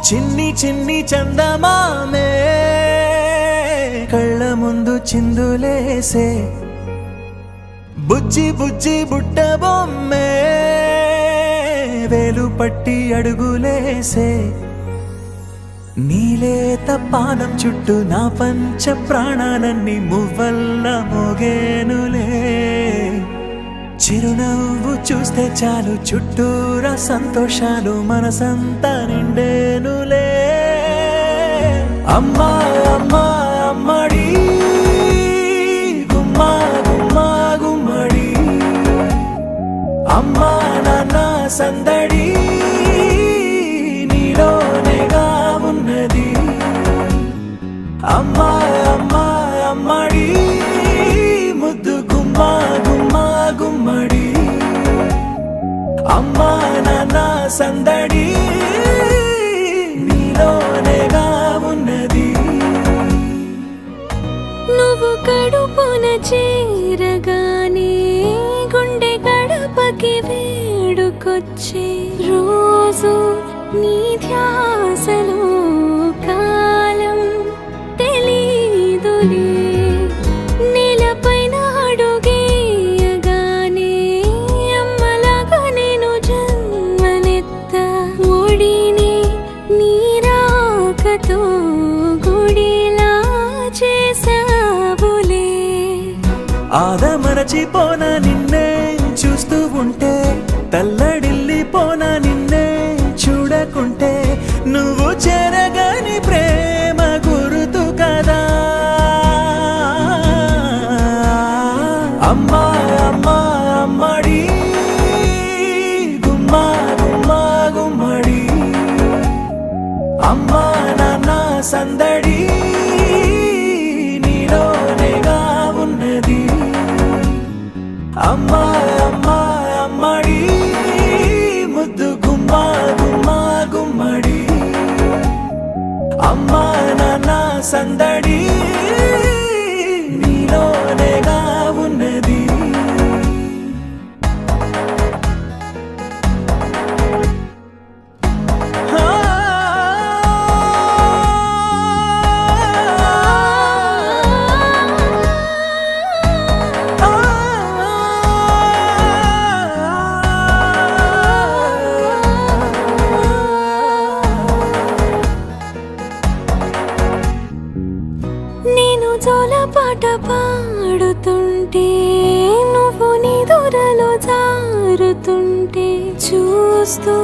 చిన్ని చిన్ని చందమామే కళ్ళ ముందు చిందులేసే బుజ్జి బుజ్జి బుట్ట బొమ్మే వేలు పట్టి అడుగులేసే నీలేత పానం చుట్టూ నా పంచ ప్రాణాలన్నీ మువ్వల్ల మోగేనులే చిరునవ్వు చూస్తే చాలు చుట్టూరా సంతోషాలు మనసంతా నిండేనులే అమ్మా అమ్మా అమ్మడి గుమ్మా గుమ్మా గుమ్మడి అమ్మా నాన్న సందడి నీలోనేగా ఉన్నది అమ్మా అమ్మా అమ్మడి ముద్దు గుమ్మా గుమ్మా గుమ్మడి అమ్మా నాన్న సందడి నీలోనేగా ఉన్నది నువ్వు కడుపున చేరగానే గుండె గడపకి వేడుకొచ్చే రోజు నీ ధ్యాసలో కాలం తెలీదులే నేలపైన అడుగేయగానే అమ్మలాగా నేను జన్మనెత్త ఒడిని నీ రాకతో గుడిలా చేసావులే ఆదమరచిపోనా నిన్నే చూస్తూ ఉంటే తల్లడిల్లిపోనా నిన్నే చూడకుంటే నువ్వు చెరగని ప్రేమ గుర్తు కదా అమ్మా అమ్మా అమ్మడి గుమ్మా గుమ్మా గుమ్మడి అమ్మా నాన్న సందడి నీలోనేగా ఉన్నది అమ్మా అమ్మా అమ్మడి ముద్దు గుమ్మా గుమ్మా గుమ్మడి అమ్మా నాన్న సందడి నీలోనేగా ఉన్నది నేను జోలపాట పాడుతుంటే నువ్వు నీ దూరలో జారుతుంటే చూస్తూ